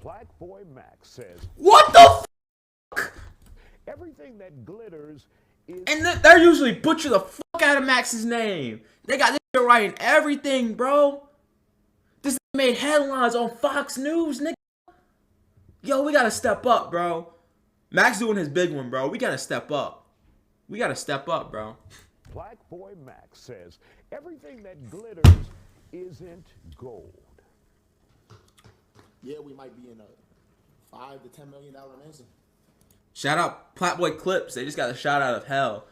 Plaqueboymax says, What the f? everything that glitters is... And they're usually butcher the fuck out of Max's name. They got this shit writing everything, bro. This made headlines on Fox News, nigga. Yo, we gotta step up, bro. Max doing his big one, bro. We gotta step up. We gotta step up, bro. Plaqueboymax says, everything that glitters isn't gold. Yeah, we might be in a $5 to $10 million mansion. Shout out Plaqueboy Clips. They just got a shout out of hell.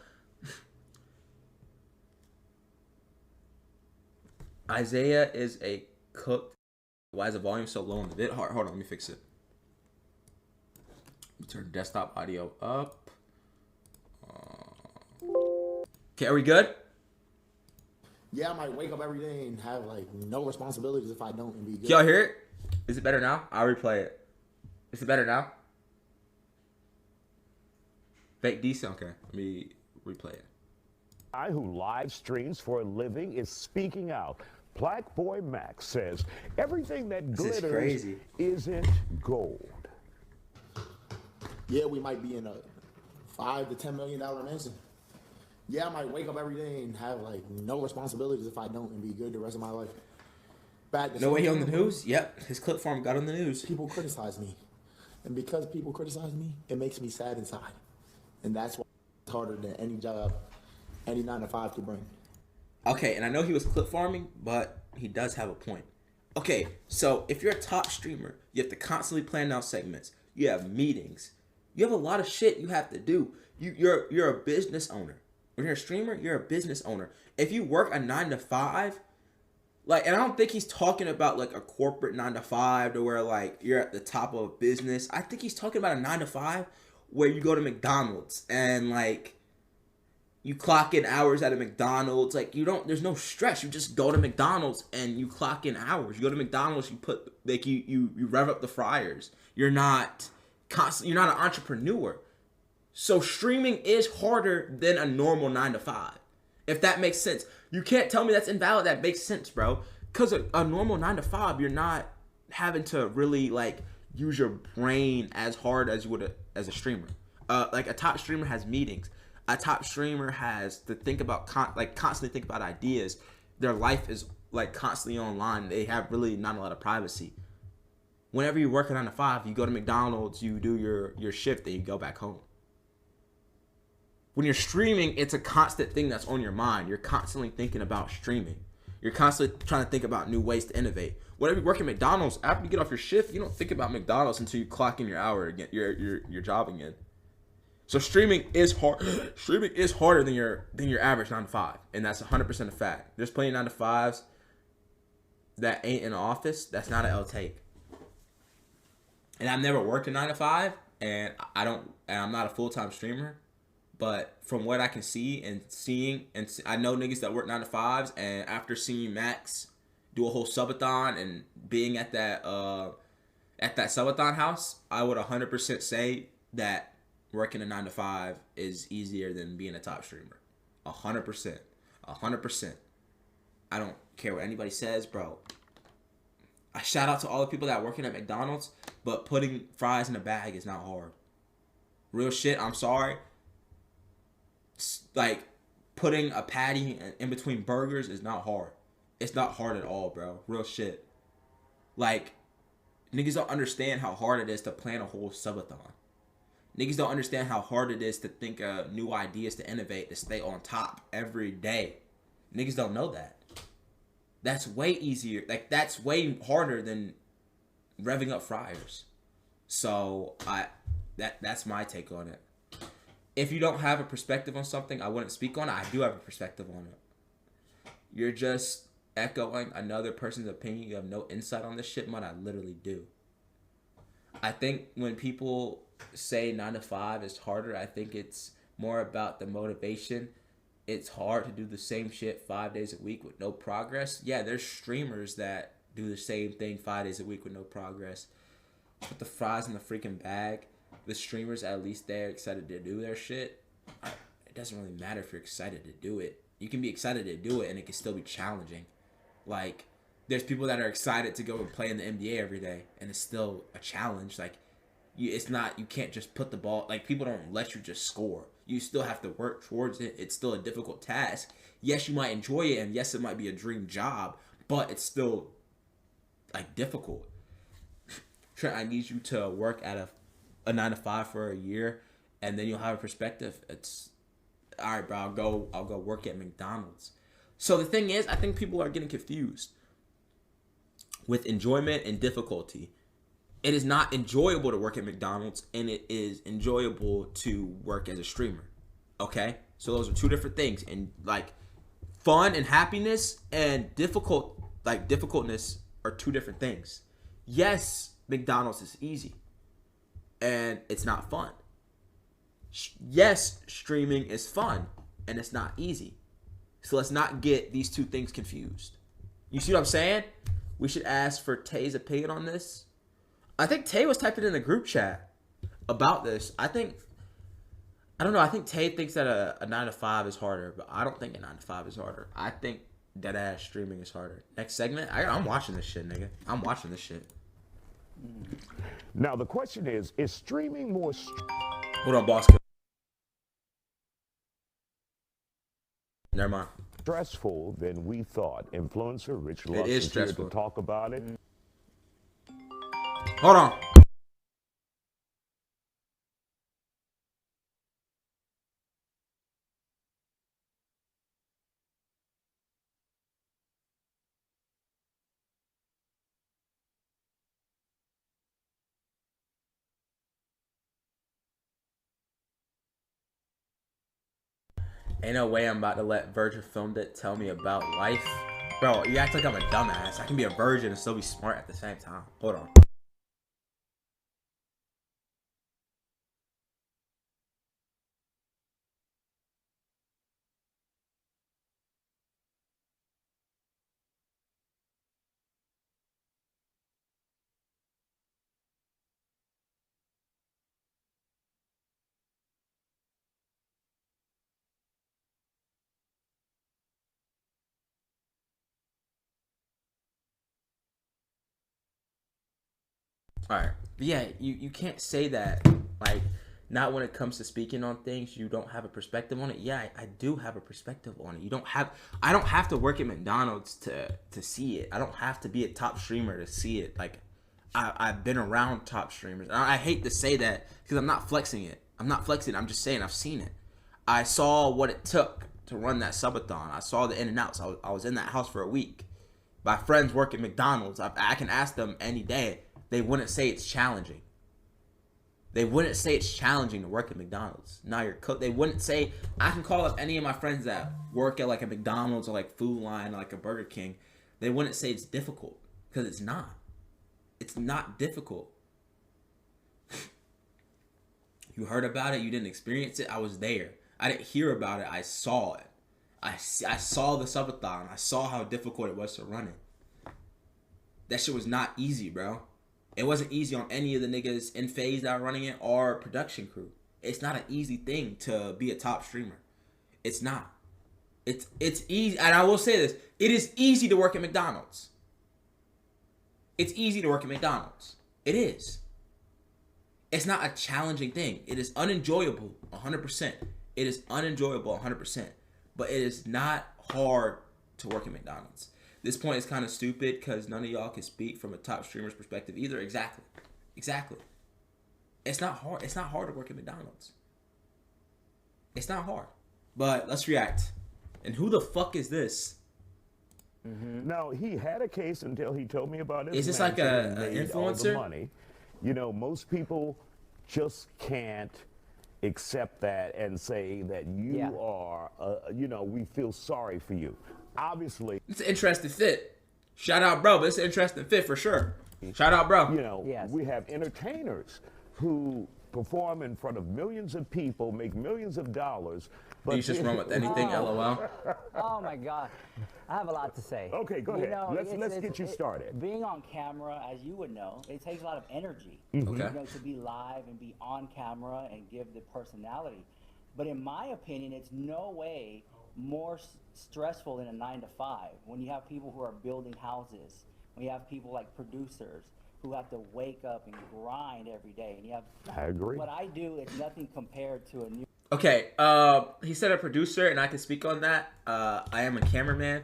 Isaiah is a cook. Why is the volume so low on the vid? Hold on, let me fix it. Turn desktop audio up. Okay, are we good? Yeah, I might wake up every day and have like no responsibilities if I don't and be good. Y'all hear it? Is it better now? I'll replay it. Is it better now? Fake decent? Okay, let me replay it. I who live streams for a living is speaking out. Plaqueboymax says, everything that glitters isn't gold. Yeah, we might be in a $5 to $10 million mansion. Yeah, I might wake up every day and have like no responsibilities if I don't and be good the rest of my life. No way he on the news? Yep, his clip form got on the news. People criticize me. And because people criticize me, it makes me sad inside. And that's why it's harder than any job, any 9 to 5 could bring. Okay, and I know he was clip farming, but he does have a point. Okay, so if you're a top streamer, you have to constantly plan out segments. You have meetings. You have a lot of shit you have to do. You're a business owner. When you're a streamer, you're a business owner. If you work a 9 to 5, like, and I don't think he's talking about like a corporate 9 to 5 to where like you're at the top of a business. I think he's talking about a 9 to 5 where you go to McDonald's and like you clock in hours at a McDonald's. Like there's no stress. You just go to McDonald's and you clock in hours. You go to McDonald's, you put like you rev up the fryers. You're not an entrepreneur. So streaming is harder than a normal 9 to 5. If that makes sense. You can't tell me that's invalid. That makes sense, bro. Because a normal 9 to 5, you're not having to really like use your brain as hard as you would as a streamer. Like a top streamer has meetings. A top streamer has to think about constantly think about ideas. Their life is like constantly online. They have really not a lot of privacy. Whenever you work a 9 to 5, you go to McDonald's, you do your shift, and you go back home. When you're streaming, it's a constant thing that's on your mind. You're constantly thinking about streaming. You're constantly trying to think about new ways to innovate. Whenever you work at McDonald's, after you get off your shift, you don't think about McDonald's until you clock in your hour again, your job again. So streaming is hard. Streaming is harder than your average 9 to 5, and that's 100% a fact. There's plenty of 9 to 5s that ain't in the office. That's not an L take. And I've never worked a 9 to 5, and I'm not a full-time streamer. But from what I can see and seeing, and I know niggas that work 9 to 5s, and after seeing Max do a whole subathon and being at that subathon house, I would 100% say that working a 9 to 5 is easier than being a top streamer. 100%. 100%. I don't care what anybody says, bro. I shout out to all the people that are working at McDonald's, but putting fries in a bag is not hard. Real shit, I'm sorry. Like, putting a patty in between burgers is not hard. It's not hard at all, bro. Real shit. Like, niggas don't understand how hard it is to plan a whole subathon. Niggas don't understand how hard it is to think of new ideas, to innovate, to stay on top every day. Niggas don't know that. That's way easier. Like, that's way harder than revving up fryers. So, that's my take on it. If you don't have a perspective on something, I wouldn't speak on it. I do have a perspective on it. You're just echoing another person's opinion. You have no insight on this shit, man. I literally do. I think when people say 9 to 5 is harder, I think it's more about the motivation. It's hard to do the same shit 5 days a week with no progress. Yeah, there's streamers that do the same thing 5 days a week with no progress. Put the fries in the freaking bag. The streamers, at least they're excited to do their shit. It doesn't really matter if you're excited to do it. You can be excited to do it and it can still be challenging. Like, There's people that are excited to go and play in the NBA every day, and it's still a challenge. Like, it's not, you can't just put the ball, like, people don't let you just score. You still have to work towards it. It's still a difficult task. Yes, you might enjoy it, and yes, it might be a dream job, but it's still, like, difficult. Trent, I need you to work at a 9 to 5 for a year, and then you'll have a perspective. It's, all right, bro, I'll go work at McDonald's. So the thing is, I think people are getting confused with enjoyment and difficulty. It is not enjoyable to work at McDonald's, and it is enjoyable to work as a streamer. Okay? So those are two different things. And like fun and happiness and difficultness are two different things. Yes, McDonald's is easy and it's not fun. Yes, streaming is fun and it's not easy. So let's not get these two things confused. You see what I'm saying? We should ask for Tay's opinion on this. I think Tay was typing in the group chat about this. I don't know. I think Tay thinks that a 9 to 5 is harder, but I don't think a 9 to 5 is harder. I think dead ass streaming is harder. Next segment, I'm watching this shit, nigga. I'm watching this shit. Now the question is streaming more? Hold on, boss. Never mind. Stressful than we thought. Influencer Rich Lux It is is here stressful. to talk about it. Hold on. Ain't no way I'm about to let Virgin Filmed It tell me about life. Bro, you act like I'm a dumbass. I can be a virgin and still be smart at the same time. Hold on. Alright. But yeah, you can't say that. Like, not when it comes to speaking on things, you don't have a perspective on it. Yeah, I do have a perspective on it. I don't have to work at McDonald's to see it. I don't have to be a top streamer to see it. Like, I've been around top streamers. I hate to say that because I'm not flexing it. I'm not flexing it. I'm just saying I've seen it. I saw what it took to run that subathon. I saw the in and outs. I was in that house for a week. My friends work at McDonald's. I can ask them any day. They wouldn't say it's challenging. They wouldn't say it's challenging to work at McDonald's. Now you're cook. They wouldn't say. I can call up any of my friends that work at like a McDonald's or like Food Line or like a Burger King. They wouldn't say it's difficult because it's not. It's not difficult. You heard about it. You didn't experience it. I was there. I didn't hear about it. I saw it. I saw the subathon. I saw how difficult it was to run it. That shit was not easy, bro. It wasn't easy on any of the niggas in phase that are running it or production crew. It's not an easy thing to be a top streamer. It's not. It's easy, and I will say this: it is easy to work at McDonald's. It's easy to work at McDonald's. It is. It's not a challenging thing. It is unenjoyable, 100%. It is unenjoyable, 100%. But it is not hard to work at McDonald's. This point is kind of stupid because none of y'all can speak from a top streamer's perspective either. Exactly. It's not hard. It's not hard to work at McDonald's. It's not hard. But let's react. And who the fuck is this? Mm-hmm. Now, he had a case until he told me about it. Is this like an influencer? Money. You know, most people just can't accept that and say that you are, we feel sorry for you. Obviously, it's an interesting fit. Shout out, bro. But it's an interesting fit for sure. Shout out, bro. You know, we have entertainers who perform in front of millions of people, make millions of dollars. But you just run with anything, LOL. Oh my God, I have a lot to say. Okay, go ahead. Let's get you started. Being on camera, as you would know, it takes a lot of energy. Okay. You know, to be live and be on camera and give the personality. But in my opinion, it's no way more stressful than a 9 to 5. When you have people who are building houses, when you have people like producers who have to wake up and grind every day, and you have. I agree. What I do is nothing compared to a new. Okay, he said a producer, and I can speak on that. I am a cameraman,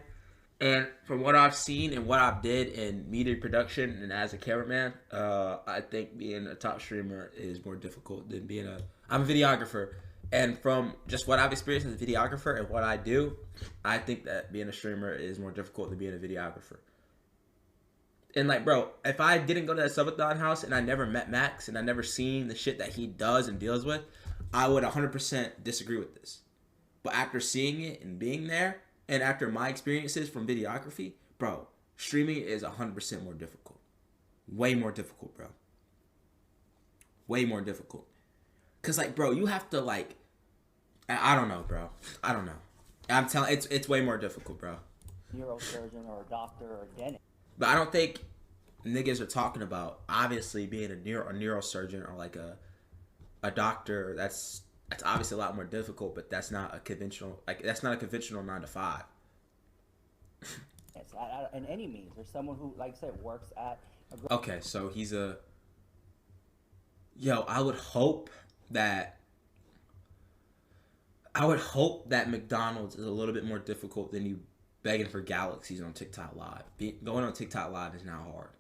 and from what I've seen and what I've did in media production and as a cameraman, I think being a top streamer is more difficult than being I'm a videographer, and from just what I've experienced as a videographer and what I do, I think that being a streamer is more difficult than being a videographer. And like, bro, if I didn't go to that subathon house and I never met Max and I never seen the shit that he does and deals with, I would 100% disagree with this. But after seeing it and being there, and after my experiences from videography, bro, streaming is 100% more difficult. Way more difficult, bro. Way more difficult. Cause like, bro, you have to like, I don't know, bro. I don't know. I'm telling, it's way more difficult, bro. Neurosurgeon or a doctor or a dentist. But I don't think niggas are talking about obviously being a neurosurgeon or like a doctor. That's obviously a lot more difficult, but that's not a conventional 9 to 5. It's in any means. There's someone who, like I said, works at a. Okay, so he's a. Yo, I would hope that McDonald's is a little bit more difficult than you begging for galaxies on TikTok Live. Going on TikTok Live is not hard.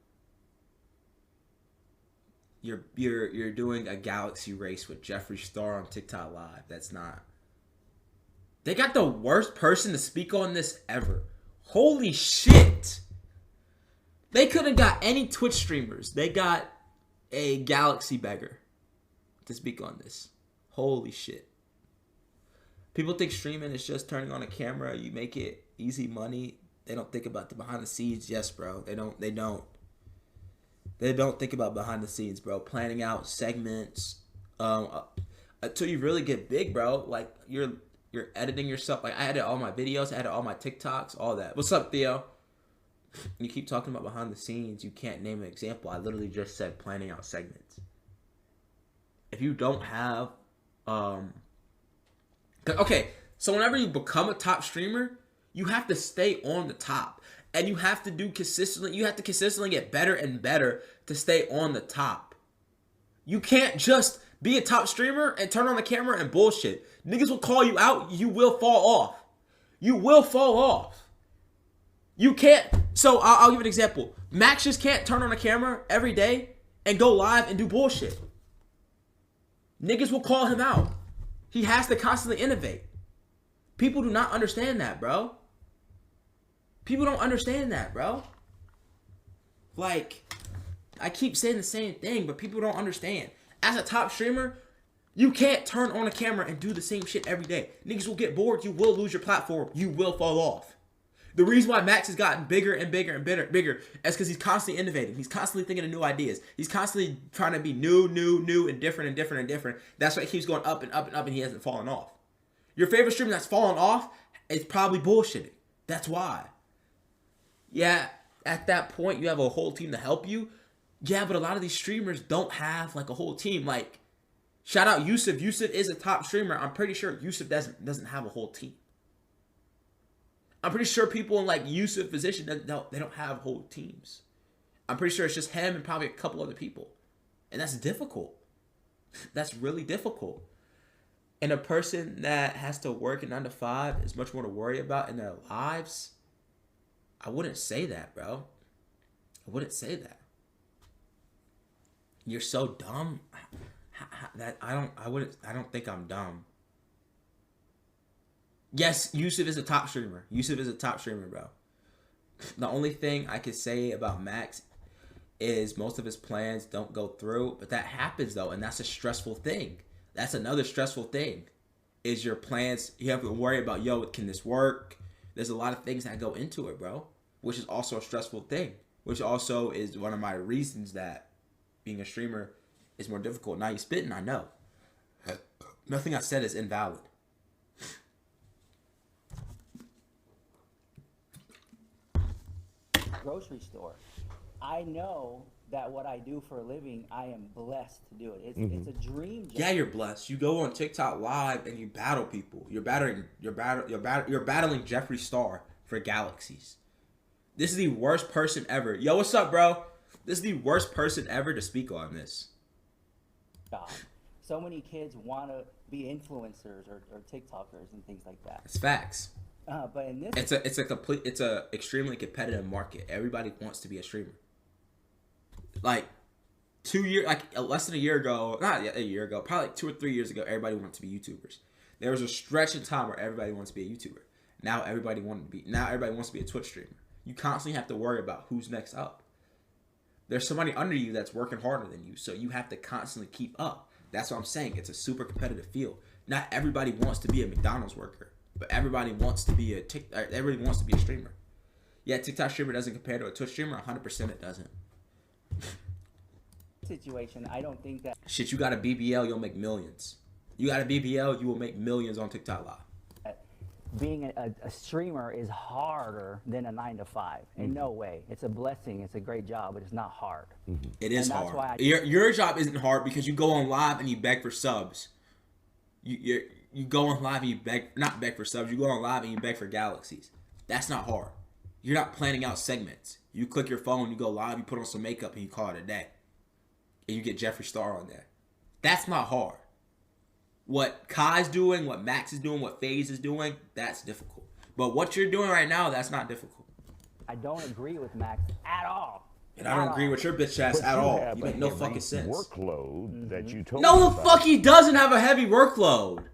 You're doing a galaxy race with Jeffree Star on TikTok Live. That's not. They got the worst person to speak on this ever. Holy shit. They couldn't got any Twitch streamers. They got a galaxy beggar to speak on this. Holy shit. People think streaming is just turning on a camera. You make it easy money. They don't think about the behind the scenes. Yes, bro. They don't think about behind the scenes, bro. Planning out segments until you really get big, bro. Like you're editing yourself. Like I edit all my videos, I edit all my TikToks, all that. What's up, Theo? You keep talking about behind the scenes. You can't name an example. I literally just said planning out segments. If you don't have okay, so whenever you become a top streamer, you have to stay on the top. And you have to consistently get better and better to stay on the top. You can't just be a top streamer and turn on the camera and bullshit. Niggas will call you out, you will fall off. You will fall off. You can't. So I'll give an example. Max just can't turn on a camera every day and go live and do bullshit. Niggas will call him out. He has to constantly innovate. People do not understand that, bro. People don't understand that, bro. Like, I keep saying the same thing, but people don't understand. As a top streamer, you can't turn on a camera and do the same shit every day. Niggas will get bored. You will lose your platform. You will fall off. The reason why Max has gotten bigger and bigger and bigger is because he's constantly innovating. He's constantly thinking of new ideas. He's constantly trying to be new, and different. That's why he keeps going up and up and up, and he hasn't fallen off. Your favorite streamer that's fallen off is probably bullshitting. That's why. Yeah, at that point, you have a whole team to help you. Yeah, but a lot of these streamers don't have, like, a whole team. Like, shout out Yusuf. Yusuf is a top streamer. I'm pretty sure Yusuf doesn't have a whole team. I'm pretty sure people in, like, Yusuf's position, they don't have whole teams. I'm pretty sure it's just him and probably a couple other people. And that's difficult. That's really difficult. And a person that has to work a 9 to 5 is much more to worry about in their lives. I wouldn't say that, bro. I wouldn't say that. You're so dumb. I don't think I'm dumb. Yes, Yusuf is a top streamer. Yusuf is a top streamer, bro. The only thing I could say about Max is most of his plans don't go through, but that happens though, and that's a stressful thing. That's another stressful thing. Is your plans, you have to worry about, yo, can this work? There's a lot of things that go into it, bro, which is also a stressful thing, which also is one of my reasons that being a streamer is more difficult. Now you spitting, I know. Nothing I said is invalid. Grocery store. I know that what I do for a living, I am blessed to do it. It's a dream job. Yeah, you're blessed. You go on TikTok live and you battle people. You're battling Jeffree Star for galaxies. This is the worst person ever. Yo, what's up, bro? This is the worst person ever to speak on this. Job. So many kids want to be influencers or TikTokers and things like that. It's facts. But in this, It's a extremely competitive market. Everybody wants to be a streamer. Like less than a year ago, not a year ago, probably like 2 or 3 years ago, everybody wanted to be YouTubers. There was a stretch in time where everybody wants to be a YouTuber. Now everybody wants to be a Twitch streamer. You constantly have to worry about who's next up. There's somebody under you that's working harder than you, so you have to constantly keep up. That's what I'm saying. It's a super competitive field. Not everybody wants to be a McDonald's worker, but everybody wants to be everybody wants to be a streamer. Yeah, TikTok streamer doesn't compare to a Twitch streamer. 100% it doesn't. situation, I don't think that Shit, you got a BBL, you'll make millions. You got a BBL, you will make millions on TikTok Live. being a streamer is harder than a 9 to 5. In no way. It's a blessing. It's a great job, but it's not hard. It is And that's hard. why Your job isn't hard because you go on live and you beg for subs. You go on live and you not beg for subs. You go on live and you beg for galaxies. That's not hard. You're not planning out segments. You click your phone, you go live, you put on some makeup, and you call it a day. And you get Jeffree Star on there. That's not hard. What Kai's doing, what Max is doing, what FaZe is doing, that's difficult. But what you're doing right now, that's not difficult. I don't agree with Max at all. And I don't agree with your bitch ass at all. You make no heavy fucking sense. Workload that you told me No, the about. fuck he doesn't have a heavy workload.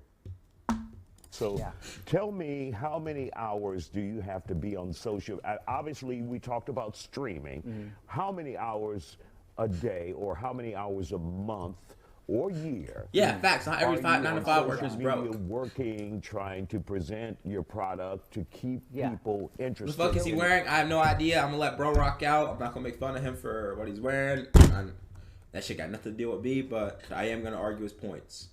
So Yeah. tell me, how many hours do you have to be on social? Obviously, we talked about streaming. How many hours a day or how many hours a month or year? Yeah, facts. Not every are you 9 to on 5 social worker is media broke. working, trying to present your product to keep Yeah. people What the interested? fuck is he wearing? I have no idea. I'm gonna let bro rock out. I'm not gonna make fun of him for what he's wearing. That shit got nothing to do with me, but I am gonna argue his points.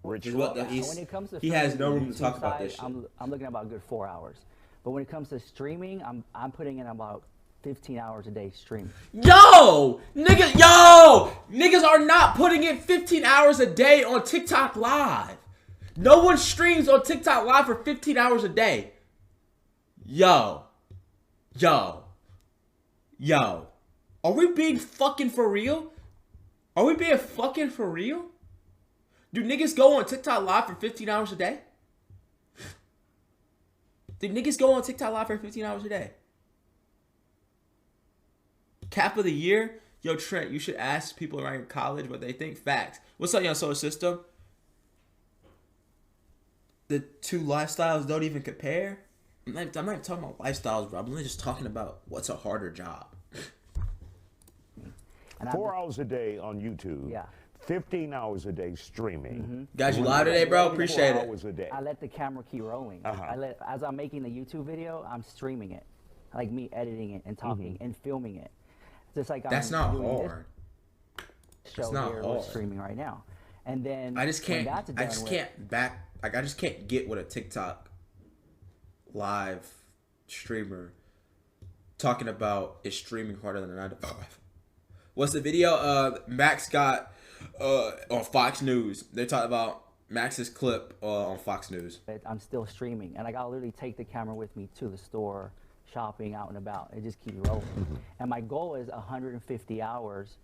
Rich What the- Rock. he's- When it comes to he has filming no the room to YouTube talk about side, this shit. I'm looking at about a good 4 hours. But when it comes to streaming, I'm putting in about 15 hours a day streaming. Niggas are not putting in 15 hours a day on TikTok Live. No one streams on TikTok Live for 15 hours a day. Yo. Are we being fucking for real? Are we being fucking for real? Do niggas go on TikTok Live for 15 hours a day? Do niggas go on TikTok Live for 15 hours a day? Cap of the year? Yo, Trent, you should ask people around your college what they think. Facts. What's up, young solar system? The two lifestyles don't even compare. I'm not even talking about lifestyles, bro. I'm really just talking about what's a harder job. And 4 hours a day on YouTube. Yeah. 15 hours a day streaming. Got you live today, bro. 24 Appreciate it. hours a day. I let the camera keep rolling. As I'm making the YouTube video, I'm streaming it. Like me editing it and talking and filming it. Just like That's I'm not doing this hard. show That's not here, hard. we're streaming right now. And then I just when can't. that's I done just with- can't get what a TikTok live streamer talking about is streaming harder than a 9 to 5. What's the video? Max got on Fox News. They talked about Max's clip on Fox News. But I'm still streaming, and I gotta literally take the camera with me to the store, shopping, out and about. It just keeps rolling. And my goal is 150 hours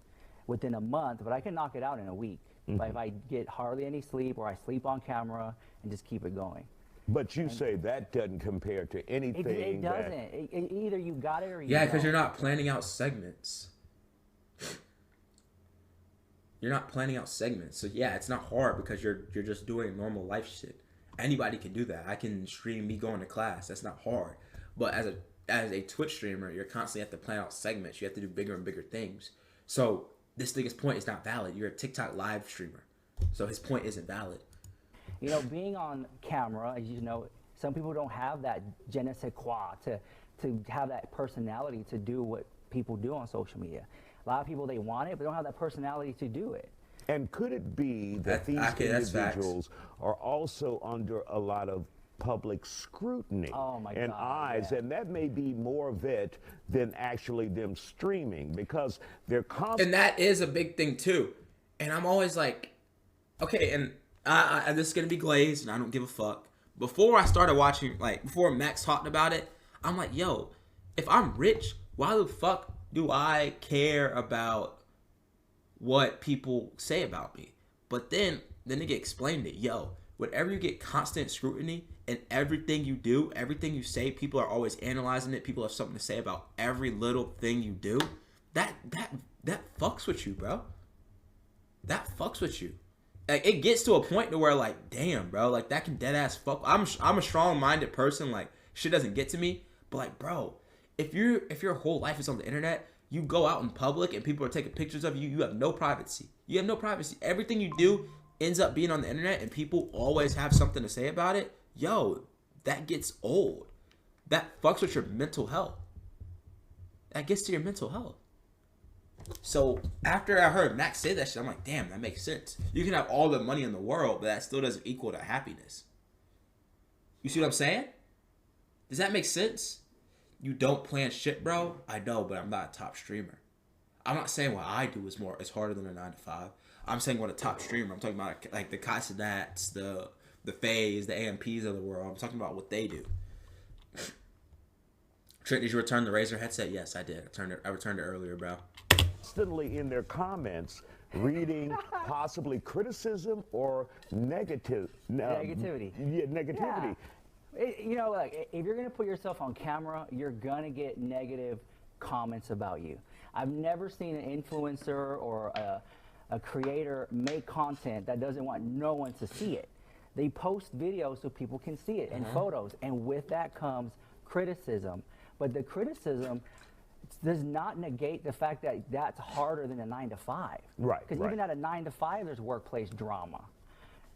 within a month, but I can knock it out in a week. But if I get hardly any sleep, or I sleep on camera, and just keep it going. But you say that doesn't compare to anything. It that- doesn't. Either you got it or you Yeah, don't. because you're not planning out segments. You're not planning out segments. So yeah, it's not hard because you're just doing normal life shit. Anybody can do that. I can stream me going to class. That's not hard. But as a Twitch streamer, you're constantly have to plan out segments. You have to do bigger and bigger things. So this nigga's point is not valid. You're a TikTok live streamer. So his point isn't valid. You know, being on camera, as you know, some people don't have that je ne sais quoi to have that personality to do what people do on social media. A lot of people, they want it, but don't have that personality to do it. And could it be that these That's facts. individuals are also under a lot of public scrutiny Oh, my and God, eyes, yeah. and that may be more of it than actually them streaming, because they're constantly. And that is a big thing too. And I'm always like, okay, and this is gonna be glazed, and I don't give a fuck. Before I started watching, like before Max talked about it, I'm like, yo, if I'm rich, why the fuck do I care about what people say about me? But then they get explained it, yo, whenever you get constant scrutiny and everything you do, everything you say, people are always analyzing it. People have something to say about every little thing you do. That fucks with you, bro. That fucks with you. Like, it gets to a point to where, like, damn, bro, like, that can dead ass fuck. I'm a strong-minded person. Like, shit doesn't get to me. But, like, bro, if your whole life is on the internet, you go out in public and people are taking pictures of you, you have no privacy. You have no privacy. Everything you do ends up being on the internet, and people always have something to say about it. Yo, that gets old. That fucks with your mental health. That gets to your mental health. So after I heard Max say that shit, I'm like, damn, that makes sense. You can have all the money in the world, but that still doesn't equal to happiness. You see what I'm saying? Does that make sense? You don't plan shit, bro. I know, but I'm not a top streamer. I'm not saying what I do is harder than a 9 to 5. I'm saying what a top streamer. I'm talking about like the Kaisenats, the Fays, the AMPs of the world. I'm talking about what they do. Trent, did you return the Razer headset? Yes, I did. I returned it earlier, bro. Constantly in their comments reading possibly criticism or negativity. Yeah, negativity. Yeah. Like, if you're going to put yourself on camera, you're going to get negative comments about you. I've never seen an influencer or a creator make content that doesn't want no one to see it. They post videos so people can see it and photos, and with that comes criticism. But the criticism does not negate the fact that that's harder than a 9 to 5. Right. Because even at a 9 to 5, there's workplace drama.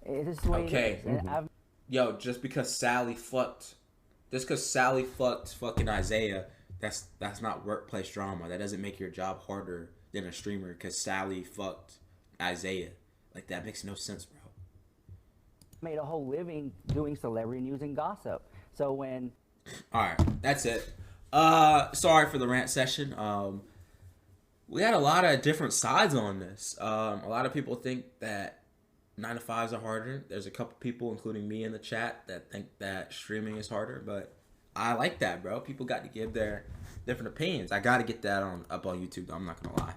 It's the way it is. And Yo, just because Sally fucked fucking Isaiah, that's not workplace drama. That doesn't make your job harder than a streamer because Sally fucked Isaiah. Like, that makes no sense, bro. made a whole living doing celebrity news and gossip. So when... All right, that's it. Sorry for the rant session. We had a lot of different sides on this. A lot of people think that 9 to 5s are harder. There's a couple people, including me in the chat, that think that streaming is harder. But I like that, bro. People got to give their different opinions. I got to get that up on YouTube, though. I'm not going to lie.